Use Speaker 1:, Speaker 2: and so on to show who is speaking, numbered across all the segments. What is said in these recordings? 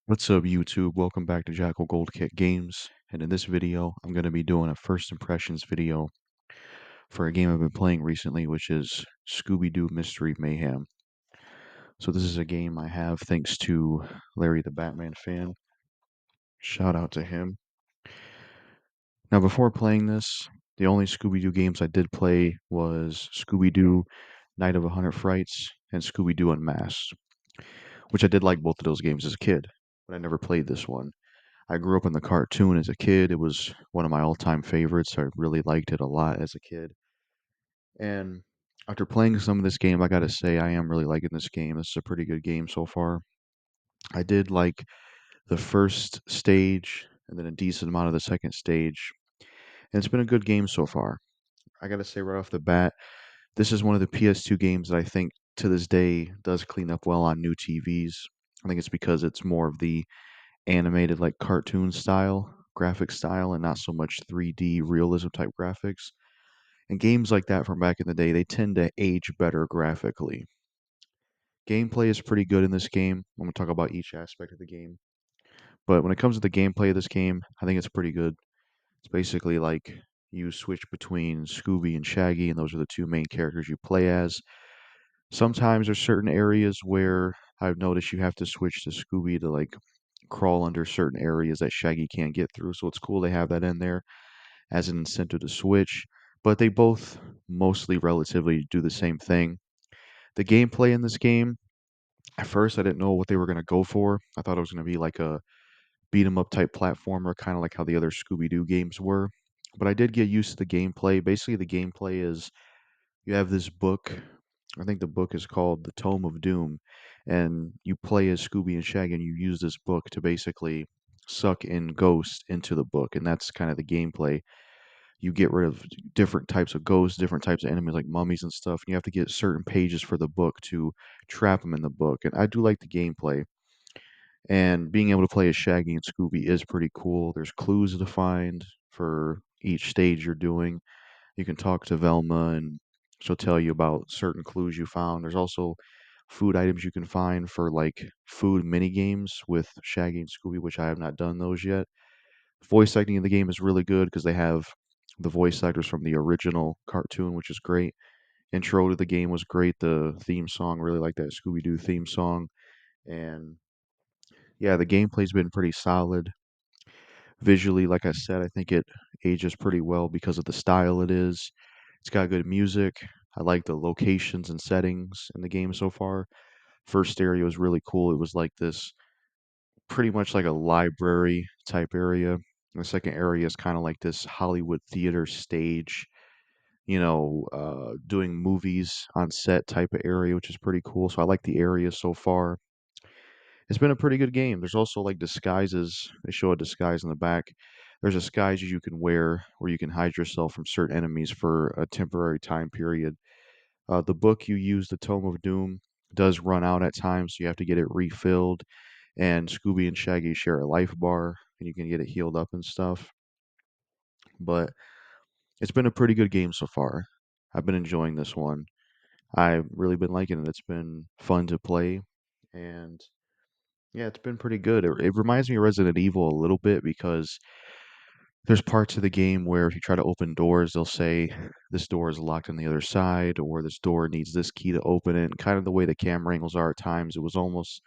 Speaker 1: What's up, YouTube? Welcome back to Jackal Gold Kit Games. And in this video, I'm going to be doing a first impressions video for a game I've been playing recently, which is Scooby-Doo Mystery Mayhem. So this is a game I have thanks to Larry the Batman fan. Shout out to him. Now, before playing this, the only Scooby-Doo games I did play was Scooby-Doo Night of a Hundred Frights and Scooby-Doo Unmasked, which I did like both of those games as a kid, but I never played this one. I grew up in the cartoon as a kid. It was one of my all-time favorites. I really liked it a lot as a kid. And after playing some of this game, I gotta say I am really liking this game. This is a pretty good game so far. I did like the first stage and then a decent amount of the second stage. And it's been a good game so far. I gotta say right off the bat, this is one of the PS2 games that I think to this day does clean up well on new TVs. I think it's because it's more of the animated like cartoon style, graphic style, and not so much 3D realism type graphics. And games like that from back in the day, they tend to age better graphically. Gameplay is pretty good in this game. I'm going to talk about each aspect of the game. But when it comes to the gameplay of this game, I think it's pretty good. It's basically like you switch between Scooby and Shaggy, and those are the two main characters you play as. Sometimes there's certain areas where I've noticed you have to switch to Scooby to like crawl under certain areas that Shaggy can't get through. So it's cool they have that in there as an incentive to switch. But they both mostly relatively do the same thing. The gameplay in this game, at first I didn't know what they were going to go for. I thought it was going to be like a beat 'em up type platformer, kind of like how the other Scooby Doo games were. But I did get used to the gameplay. Basically, the gameplay is you have this book. I think the book is called The Tome of Doom, and you play as Scooby and Shaggy, and you use this book to basically suck in ghosts into the book, and that's kind of the gameplay. You get rid of different types of ghosts, different types of enemies like mummies and stuff, and you have to get certain pages for the book to trap them in the book. And I do like the gameplay, and being able to play as Shaggy and Scooby is pretty cool. There's clues to find for each stage you're doing. You can talk to Velma and she'll tell you about certain clues you found. There's also food items you can find for like food mini games with Shaggy and Scooby, which I have not done those yet. Voice acting in the game is really good because they have the voice actors from the original cartoon, which is great. Intro to the game was great. The theme song, really like that Scooby Doo theme song. And yeah, the gameplay's been pretty solid. Visually, like I said, I think it ages pretty well because of the style it is. It's got good music. I like the locations and settings in the game so far. First area was really cool. It was like this pretty much like a library type area. The second area is kind of like this Hollywood theater stage, doing movies on set type of area, which is pretty cool. So I like the area so far. It's been a pretty good game. There's also like disguises. They show a disguise in the back. There's disguises you can wear where you can hide yourself from certain enemies for a temporary time period. The book you use, the Tome of Doom, does run out at times, so you have to get it refilled. And Scooby and Shaggy share a life bar, and you can get it healed up and stuff. But it's been a pretty good game so far. I've been enjoying this one. I've really been liking it. It's been fun to play, and yeah, it's been pretty good. It reminds me of Resident Evil a little bit because there's parts of the game where if you try to open doors, they'll say this door is locked on the other side, or this door needs this key to open it. And kind of the way the camera angles are at times, it was almost,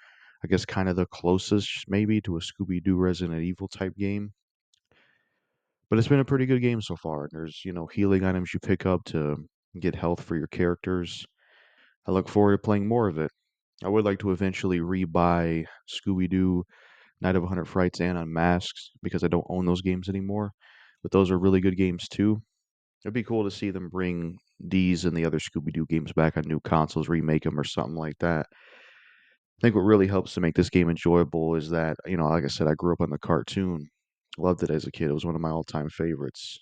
Speaker 1: I guess, kind of the closest maybe to a Scooby Doo Resident Evil type game. But it's been a pretty good game so far. There's, healing items you pick up to get health for your characters. I look forward to playing more of it. I would like to eventually rebuy Scooby Doo Night of 100 Frights and Unmasked because I don't own those games anymore. But those are really good games too. It'd be cool to see them bring these and the other Scooby Doo games back on new consoles, remake them or something like that. I think what really helps to make this game enjoyable is that, like I said, I grew up on the cartoon, loved it as a kid. It was one of my all-time favorites.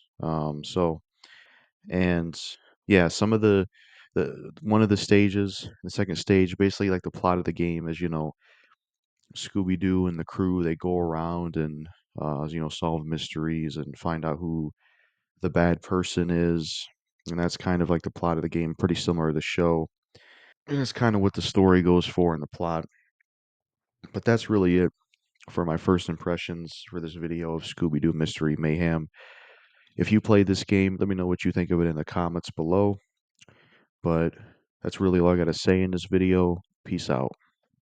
Speaker 1: And yeah, some of the one of the stages, the second stage, basically like the plot of the game is, Scooby Doo and the crew, they go around and solve mysteries and find out who the bad person is. And that's kind of like the plot of the game, pretty similar to the show. And that's kind of what the story goes for in the plot. But that's really it for my first impressions for this video of Scooby-Doo Mystery Mayhem. If you played this game, let me know what you think of it in the comments below. But that's really all I got to say in this video. Peace out.